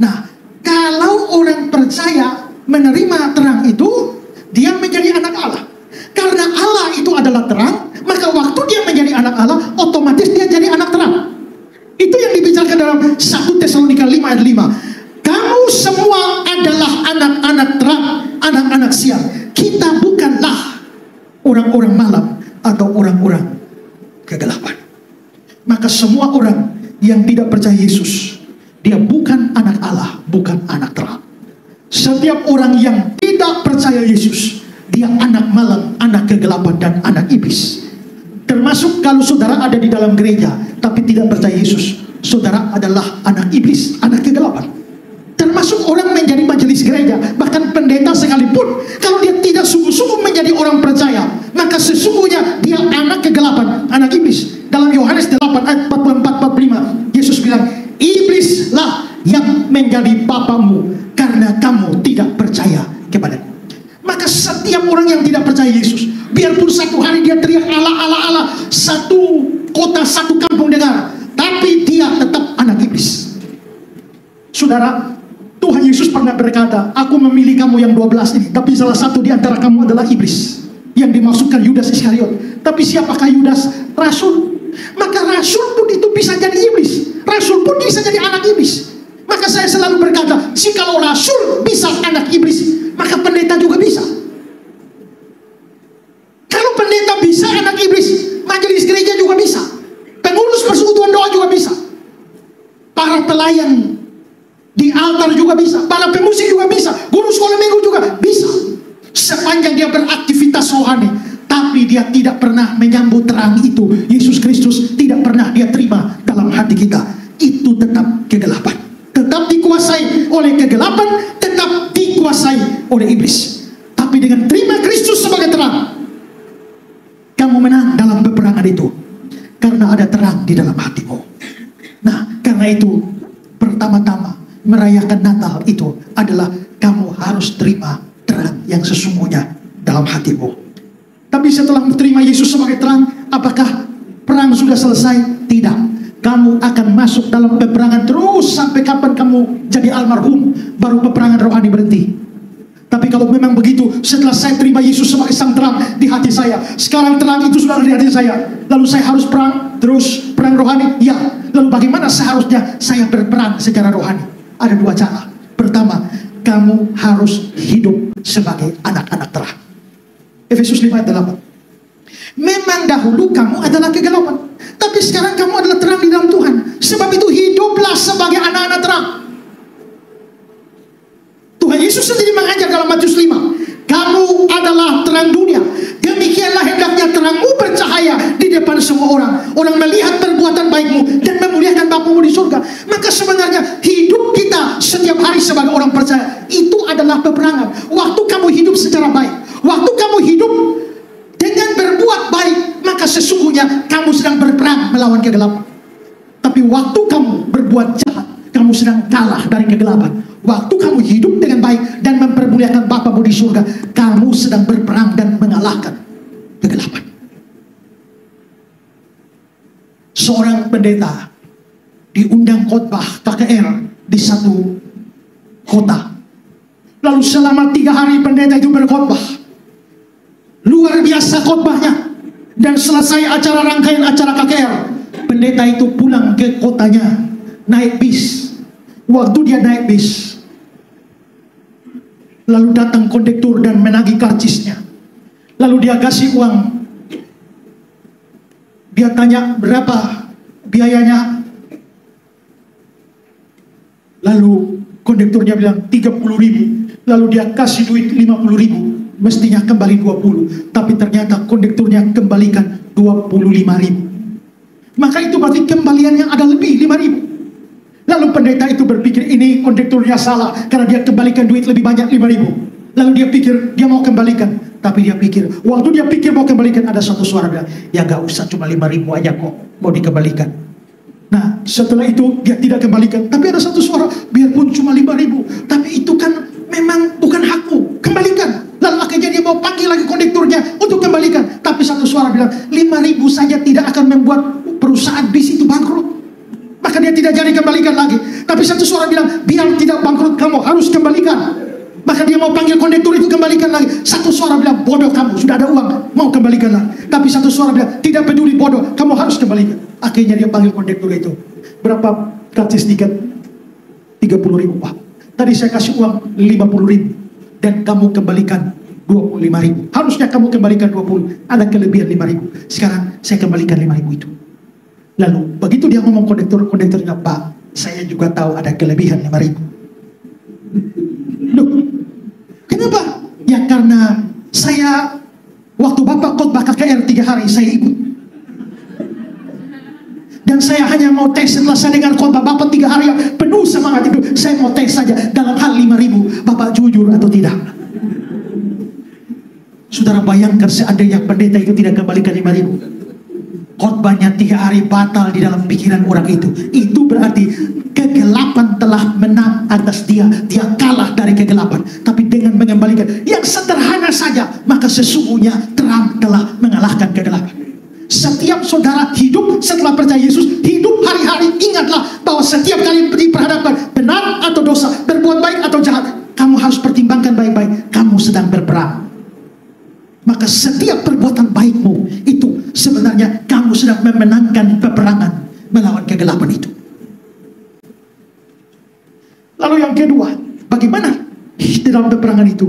Nah, kalau orang percaya menerima terang itu, dia menjadi anak Allah. Karena Allah itu adalah terang, maka waktu dia menjadi anak Allah, otomatis dia jadi anak terang. Itu yang dibicarakan dalam 1 Tesalonika 5 ayat 5. Kamu semua adalah anak-anak terang, anak-anak siang. Kita bukanlah orang-orang malam atau orang-orang kegelapan. Maka semua orang yang tidak percaya Yesus, dia bukan anak Allah, bukan anak terang. Setiap orang yang tidak percaya Yesus, dia anak malam, anak kegelapan, dan anak iblis. Termasuk kalau saudara ada di dalam gereja tapi tidak percaya Yesus, saudara adalah anak iblis, anak kegelapan. Termasuk orang menjadi majelis gereja, bahkan pendeta sekalipun, kalau dia tidak sungguh-sungguh menjadi orang percaya, maka sesungguhnya dia anak kegelapan, anak iblis. Dalam Yohanes 8 ayat 44-45, Yesus bilang, iblislah yang menjadi bapamu karena kamu tidak percaya kepada-Nya. Maka setiap orang yang tidak percaya Yesus, biarpun satu hari dia teriak Allah, Allah, Allah, satu kota, satu kampung dengar, tapi dia tetap anak iblis. Saudara, Tuhan Yesus pernah berkata, aku memilih kamu yang 12 ini, tapi salah satu di antara kamu adalah iblis, yang dimaksudkan Yudas Iskariot. Tapi siapakah Yudas? Rasul. Maka rasul pun itu bisa jadi iblis, rasul pun bisa jadi anak iblis. Maka saya selalu berkata, jikalau rasul bisa anak iblis, maka pendeta juga bisa. Kalau pendeta bisa anak iblis, majelis gereja juga bisa, pengurus persekutuan doa juga bisa, para pelayan di altar juga bisa, para pemusik juga bisa, guru sekolah minggu juga bisa, sepanjang dia beraktivitas rohani. Tapi dia tidak pernah menyambut terang itu, Yesus Kristus tidak pernah dia terima dalam hati kita. Itu tetap kegelapan, tetap dikuasai oleh kegelapan, tetap dikuasai oleh iblis. Tapi dengan terima Kristus sebagai terang, kamu menang dalam peperangan itu, karena ada terang di dalam hatimu. Nah, karena itu pertama-tama merayakan Natal itu adalah kamu harus terima terang yang sesungguhnya dalam hatimu. Tapi setelah menerima Yesus sebagai terang, apakah perang sudah selesai? Tidak. Kamu akan masuk dalam peperangan terus sampai kapan kamu jadi almarhum, baru peperangan rohani berhenti. Tapi kalau memang begitu, setelah saya terima Yesus sebagai sang terang di hati saya, sekarang terang itu sudah di hati saya, lalu saya harus perang terus, perang rohani? Ya. Lalu bagaimana seharusnya saya berperang secara rohani? Ada dua cara. Pertama, kamu harus hidup sebagai anak-anak terang. Efesus 5 ayat 8. Memang dahulu kamu adalah kegelapan, tapi sekarang kamu adalah terang di dalam Tuhan. Sebab itu hiduplah sebagai anak-anak terang. Tuhan Yesus sendiri mengajar dalam Matius 5, kamu adalah terang dunia. Demikianlah hendaknya terangmu bercahaya di depan semua orang. Orang melihat perbuatan baikmu dan memuliakan Bapamu di surga. Maka sebenarnya hidup kita setiap hari sebagai orang percaya itu adalah peperangan. Waktu kamu hidup secara baik, waktu kamu hidup dengan berbuat baik, maka sesungguhnya kamu sedang berperang melawan kegelapan. Tapi waktu kamu berbuat jahat, kamu sedang kalah dari kegelapan. Waktu kamu hidup dengan baik dan mempermuliakan Bapamu di surga, kamu sedang berperang dan mengalahkan kegelapan. Seorang pendeta diundang khotbah KKR di satu kota. Lalu selama 3 hari pendeta itu berkhotbah. Luar biasa khotbahnya. Dan selesai acara rangkaian acara KKR, pendeta itu pulang ke kotanya naik bis. Waktu dia naik bis, lalu datang kondektur dan menagih karcisnya. Lalu dia kasih uang. Dia tanya berapa biayanya. Lalu kondekturnya bilang 30.000. Lalu dia kasih duit 50.000. Mestinya kembali 20. Tapi ternyata kondekturnya kembalikan 25.000. Maka itu berarti kembalian yang ada lebih 5.000. Lalu pendeta itu berpikir ini kondekturnya salah karena dia kembalikan duit lebih banyak 5.000. Lalu dia pikir dia mau kembalikan, tapi dia pikir waktu dia pikir mau kembalikan ada satu suara bilang, ya gak usah, cuma 5.000 aja kok mau dikembalikan. Nah setelah itu dia tidak kembalikan, tapi ada satu suara, biarpun cuma 5.000, tapi itu kan memang bukan hakku, kembalikan. Lalu akhirnya dia mau panggil lagi kondekturnya untuk kembalikan, tapi satu suara bilang 5.000 saja tidak akan membuat perusahaan bis itu bangkrut. Maka dia tidak jadi kembalikan lagi. Tapi satu suara bilang, biar tidak bangkrut kamu harus kembalikan. Maka dia mau panggil kondektur itu kembalikan lagi. Satu suara bilang, bodoh kamu, sudah ada uang, mau kembalikan lagi. Tapi satu suara bilang, tidak peduli bodoh, kamu harus kembalikan. Akhirnya dia panggil kondektur itu. Berapa karcis tiket? 30.000 Pak. Tadi saya kasih uang 50.000 dan kamu kembalikan 25.000. Harusnya kamu kembalikan 20. Ada kelebihan 5.000. Sekarang saya kembalikan 5.000 itu. Lalu begitu dia ngomong kondekturnya, Pak, saya juga tahu ada kelebihan 5.000. Loh, kenapa? Ya karena saya waktu Bapak khotbah KKR 3 hari saya ikut. Dan saya hanya mau tes setelah saya dengar khotbah Bapak 3 hari yang penuh semangat itu. Saya mau tes saja dalam hal 5.000. Bapak jujur atau tidak? Saudara bayangkan seandainya pendeta itu tidak kembalikan 5.000. Khotbahnya 3 hari batal di dalam pikiran orang itu. Itu berarti kegelapan telah menang atas dia. Dia kalah dari kegelapan. Tapi dengan mengembalikan yang sederhana saja, maka sesungguhnya terang telah mengalahkan kegelapan. Setiap saudara hidup setelah percaya Yesus, hidup hari-hari, ingatlah bahwa setiap kali diperhadapkan benar atau dosa, berbuat baik atau jahat, kamu harus pertimbangkan baik-baik. Kamu sedang berperang. Maka setiap perbuatan baikmu itu sebenarnya kamu sedang memenangkan peperangan melawan kegelapan itu. Lalu yang kedua, bagaimana di dalam peperangan itu?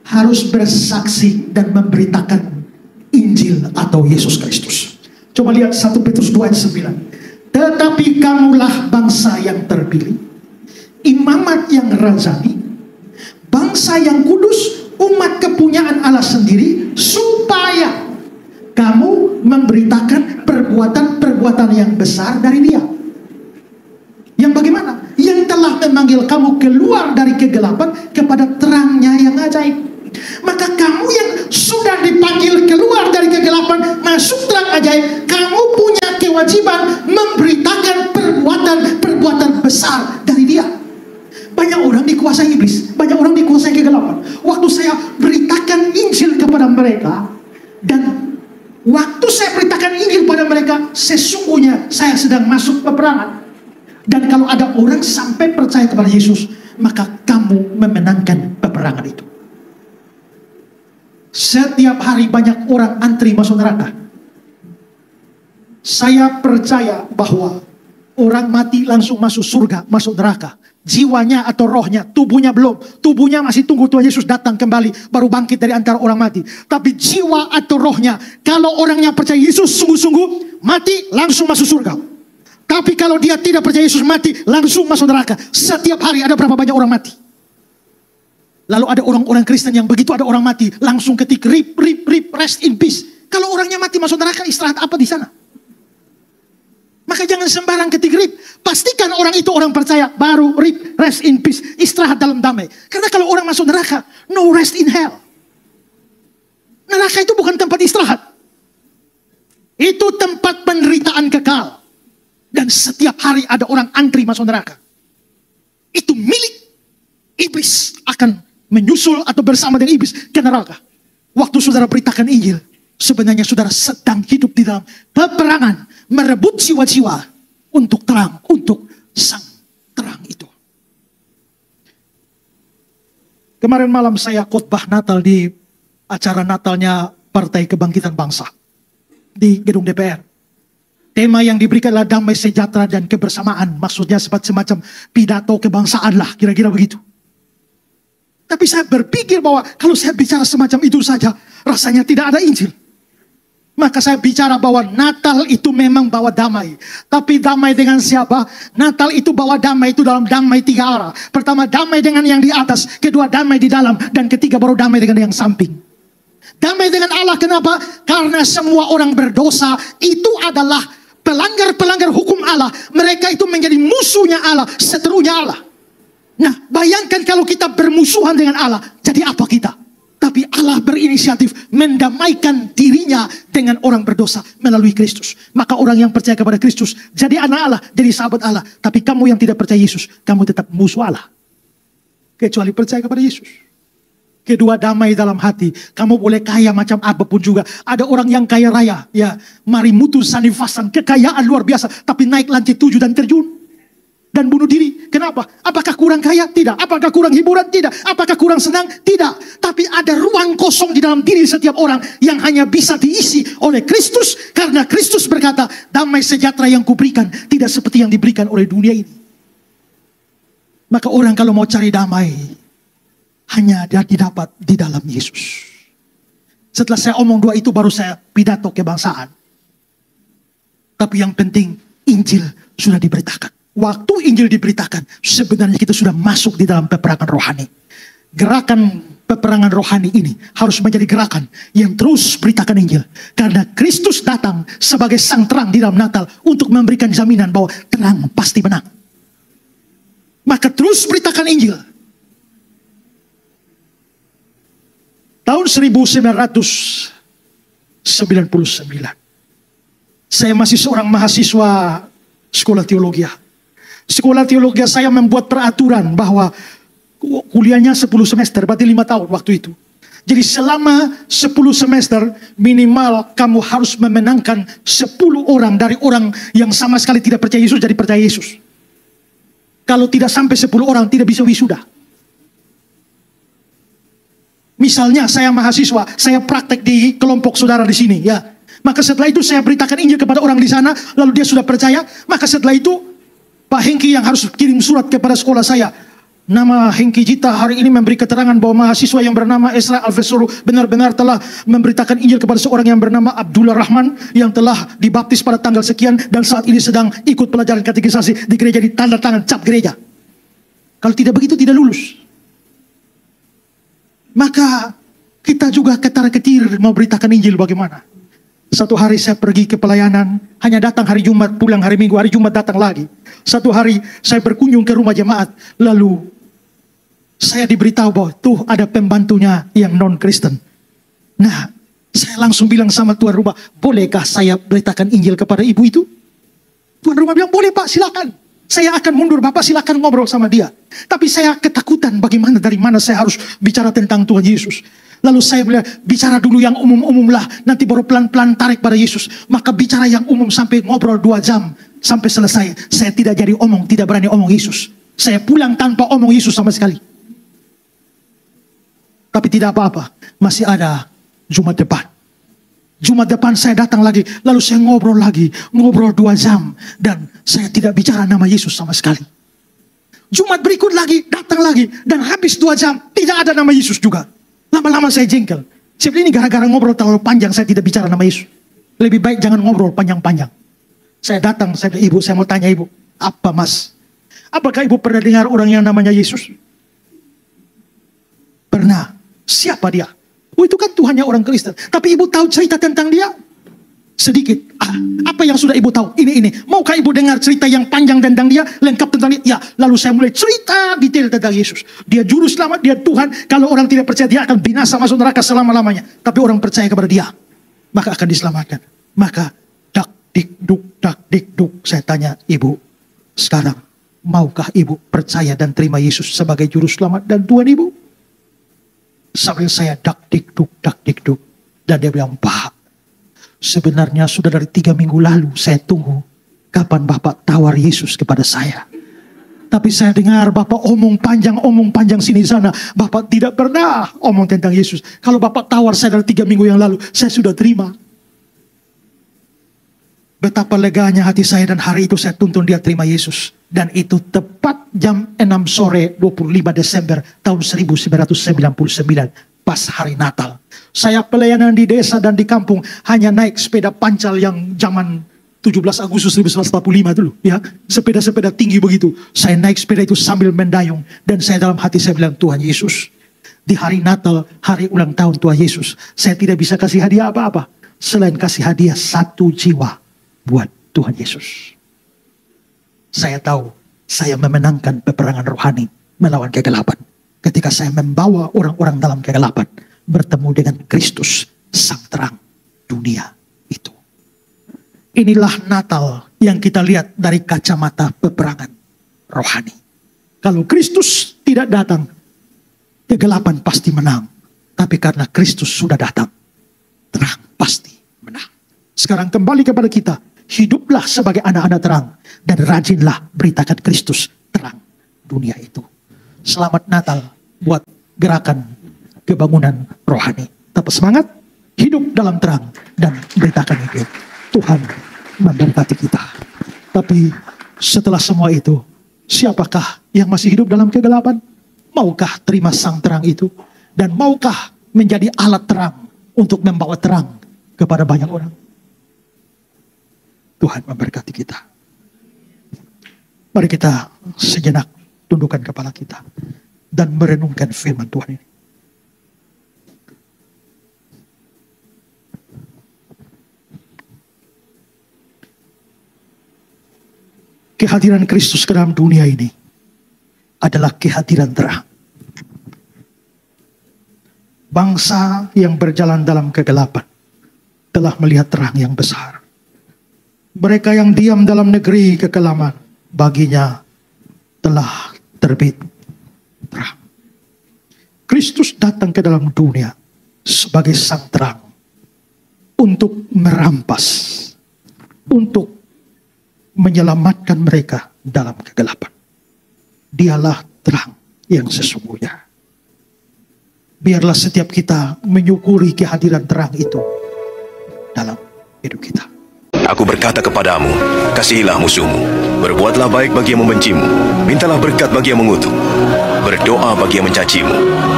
Harus bersaksi dan memberitakan Injil atau Yesus Kristus. Coba lihat 1 Petrus 2 ayat 9. Tetapi kamulah bangsa yang terpilih, imamat yang rajani, bangsa yang kudus, umat kepunyaan Allah sendiri, supaya kamu memberitakan perbuatan-perbuatan yang besar dari Dia. Yang bagaimana? Yang telah memanggil kamu keluar dari kegelapan kepada terangnya yang ajaib. Maka kamu yang sudah dipanggil keluar dari kegelapan masuk terang ajaib, kamu punya kewajiban memberitakan perbuatan-perbuatan besar dari Dia. Banyak orang dikuasai iblis, banyak orang dikuasai kegelapan. Waktu saya beritakan Injil kepada mereka, dan waktu saya beritakan Injil pada mereka, sesungguhnya saya sedang masuk peperangan. Dan kalau ada orang sampai percaya kepada Yesus, maka kamu memenangkan peperangan itu. Setiap hari banyak orang antri masuk neraka. Saya percaya bahwa orang mati langsung masuk surga, masuk neraka. Jiwanya atau rohnya, tubuhnya belum. Tubuhnya masih tunggu Tuhan Yesus datang kembali, baru bangkit dari antara orang mati. Tapi jiwa atau rohnya, kalau orangnya percaya Yesus sungguh-sungguh, mati langsung masuk surga. Tapi kalau dia tidak percaya Yesus, mati langsung masuk neraka. Setiap hari ada berapa banyak orang mati. Lalu ada orang-orang Kristen yang begitu ada orang mati, langsung ketik rip, rest in peace. Kalau orangnya mati masuk neraka, istirahat apa di sana? Maka jangan sembarang ketik rip. Pastikan orang itu orang percaya, baru rip, rest in peace, istirahat dalam damai. Karena kalau orang masuk neraka, no rest in hell. Neraka itu bukan tempat istirahat. Itu tempat penderitaan kekal. Dan setiap hari ada orang antri masuk neraka. Itu milik iblis, akan menyusul atau bersama dengan iblis ke neraka. Waktu saudara beritakan Injil, sebenarnya saudara sedang hidup di dalam peperangan, merebut jiwa-jiwa untuk terang, untuk sang terang itu. Kemarin malam saya khotbah Natal di acara Natalnya Partai Kebangkitan Bangsa di gedung DPR. Tema yang diberikan adalah damai sejahtera dan kebersamaan. Maksudnya semacam pidato kebangsaan lah, kira-kira begitu. Tapi saya berpikir bahwa kalau saya bicara semacam itu saja, rasanya tidak ada Injil. Maka saya bicara bahwa Natal itu memang bawa damai. Tapi damai dengan siapa? Natal itu bawa damai itu dalam damai 3 arah. Pertama, damai dengan yang di atas. Kedua, damai di dalam. Dan ketiga, baru damai dengan yang samping. Damai dengan Allah, kenapa? Karena semua orang berdosa itu adalah pelanggar-pelanggar hukum Allah. Mereka itu menjadi musuhnya Allah, seterunya Allah. Nah, bayangkan kalau kita bermusuhan dengan Allah, jadi apa kita? Tapi Allah berinisiatif mendamaikan dirinya dengan orang berdosa melalui Kristus. Maka orang yang percaya kepada Kristus jadi anak Allah, jadi sahabat Allah. Tapi kamu yang tidak percaya Yesus, kamu tetap musuh Allah. Kecuali percaya kepada Yesus. Kedua, damai dalam hati. Kamu boleh kaya macam apapun juga. Ada orang yang kaya raya, ya, mari mutu sanifasan, kekayaan luar biasa, tapi naik lantai 7 dan terjun. Dan bunuh diri. Kenapa? Apakah kurang kaya? Tidak. Apakah kurang hiburan? Tidak. Apakah kurang senang? Tidak. Tapi ada ruang kosong di dalam diri setiap orang yang hanya bisa diisi oleh Kristus. Karena Kristus berkata, damai sejahtera yang kuberikan tidak seperti yang diberikan oleh dunia ini. Maka orang kalau mau cari damai, hanya didapat di dalam Yesus. Setelah saya omong 2 itu, baru saya pidato kebangsaan. Tapi yang penting, Injil sudah diberitakan. Waktu Injil diberitakan, sebenarnya kita sudah masuk di dalam peperangan rohani. Gerakan peperangan rohani ini harus menjadi gerakan yang terus beritakan Injil. Karena Kristus datang sebagai sang terang di dalam Natal untuk memberikan jaminan bahwa terang pasti menang. Maka terus beritakan Injil. Tahun 1999, saya masih seorang mahasiswa sekolah teologi. Sekolah teologi saya membuat peraturan bahwa kuliahnya 10 semester, berarti 5 tahun waktu itu. Jadi selama 10 semester minimal kamu harus memenangkan 10 orang dari orang yang sama sekali tidak percaya Yesus jadi percaya Yesus. Kalau tidak sampai 10 orang tidak bisa wisuda. Misalnya saya mahasiswa, saya praktek di kelompok saudara di sini, ya. Maka setelah itu saya beritakan Injil kepada orang di sana, lalu dia sudah percaya. Maka setelah itu Pak Hengki yang harus kirim surat kepada sekolah saya. Nama Hengki Jita hari ini memberi keterangan bahwa mahasiswa yang bernama Esra Alvesoro benar-benar telah memberitakan Injil kepada seorang yang bernama Abdullah Rahman yang telah dibaptis pada tanggal sekian dan saat ini sedang ikut pelajaran katekisasi di gereja, di tanda tangan cap gereja. Kalau tidak begitu tidak lulus. Maka kita juga ketar-ketir mau beritakan Injil bagaimana. Satu hari saya pergi ke pelayanan, hanya datang hari Jumat, pulang hari Minggu, hari Jumat datang lagi. Satu hari saya berkunjung ke rumah jemaat, lalu saya diberitahu bahwa tuh ada pembantunya yang non-Kristen. Nah, saya langsung bilang sama tuan rumah, bolehkah saya beritakan Injil kepada ibu itu? Tuan rumah bilang, boleh Pak, silakan. Saya akan mundur, Bapak silakan ngobrol sama dia. Tapi saya ketakutan bagaimana, dari mana saya harus bicara tentang Tuhan Yesus. Lalu saya bilang, bicara dulu yang umum-umum lah. Nanti baru pelan-pelan tarik pada Yesus. Maka bicara yang umum sampai ngobrol 2 jam. Sampai selesai. Saya tidak jadi omong, tidak berani omong Yesus. Saya pulang tanpa omong Yesus sama sekali. Tapi tidak apa-apa. Masih ada Jumat depan. Jumat depan saya datang lagi. Lalu saya ngobrol lagi. Ngobrol 2 jam. Dan saya tidak bicara nama Yesus sama sekali. Jumat berikut lagi. Datang lagi. Dan habis 2 jam. Tidak ada nama Yesus juga. Lama-lama saya jengkel. Saya bilang ini gara-gara ngobrol terlalu panjang. Saya tidak bicara nama Yesus. Lebih baik jangan ngobrol panjang-panjang. Saya datang. Saya bilang, ibu, saya mau tanya ibu. Apa mas? Apakah ibu pernah dengar orang yang namanya Yesus? Pernah. Siapa dia? Oh, itu kan Tuhannya orang Kristen. Tapi ibu tahu cerita tentang dia? Sedikit. Apa yang sudah ibu tahu? Ini. Maukah ibu dengar cerita yang panjang tentang dia? Lengkap tentang dia? Ya. Lalu saya mulai cerita detail tentang Yesus. Dia juru selamat, dia Tuhan. Kalau orang tidak percaya, dia akan binasa masuk neraka selama-lamanya. Tapi orang percaya kepada dia, maka akan diselamatkan. Maka dak dik duk. Saya tanya ibu, sekarang maukah ibu percaya dan terima Yesus sebagai juru selamat dan Tuhan ibu? Sambil saya dak dik duk. Dan dia bilang, Pak, sebenarnya sudah dari 3 minggu lalu saya tunggu kapan Bapak tawar Yesus kepada saya. Tapi saya dengar Bapak omong panjang sini sana. Bapak tidak pernah omong tentang Yesus. Kalau Bapak tawar saya dari 3 minggu yang lalu, saya sudah terima. Betapa leganya hati saya, dan hari itu saya tuntun dia terima Yesus. Dan itu tepat jam 6 sore 25 Desember tahun 1999. Pas hari Natal. Saya pelayanan di desa dan di kampung hanya naik sepeda pancal yang zaman 17 Agustus 1945 dulu. Ya, sepeda-sepeda tinggi begitu. Saya naik sepeda itu sambil mendayung. Dan saya dalam hati saya bilang, Tuhan Yesus, di hari Natal, hari ulang tahun Tuhan Yesus, saya tidak bisa kasih hadiah apa-apa selain kasih hadiah 1 jiwa buat Tuhan Yesus. Saya tahu saya memenangkan peperangan rohani melawan kegelapan ketika saya membawa orang-orang dalam kegelapan bertemu dengan Kristus, sang terang dunia itu. Inilah Natal yang kita lihat dari kacamata peperangan rohani. Kalau Kristus tidak datang, kegelapan pasti menang. Tapi karena Kristus sudah datang, terang pasti menang. Sekarang kembali kepada kita. Hiduplah sebagai anak-anak terang. Dan rajinlah beritakan Kristus, terang dunia itu. Selamat Natal buat gerakan kebangunan rohani. Tetap semangat, hidup dalam terang, dan beritakan itu. Tuhan memberkati kita. Tapi setelah semua itu, siapakah yang masih hidup dalam kegelapan? Maukah terima sang terang itu? Dan maukah menjadi alat terang untuk membawa terang kepada banyak orang? Tuhan memberkati kita. Mari kita sejenak tundukkan kepala kita dan merenungkan firman Tuhan ini. kehadiran Kristus ke dalam dunia ini adalah kehadiran terang. Bangsa yang berjalan dalam kegelapan telah melihat terang yang besar. Mereka yang diam dalam negeri kekelaman, baginya telah terbit terang. Kristus datang ke dalam dunia sebagai sang terang untuk merampas, untuk menyelamatkan mereka dalam kegelapan. Dialah terang yang sesungguhnya. Biarlah setiap kita menyukuri kehadiran terang itu dalam hidup kita. Aku berkata kepadamu, kasihilah musuhmu, berbuatlah baik bagi yang membencimu, mintalah berkat bagi yang mengutuk, berdoa bagi yang mencacimu.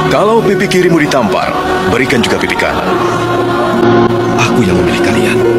Kalau pipi kirimu ditampar, berikan juga pipi kanan. Aku yang memilih kalian.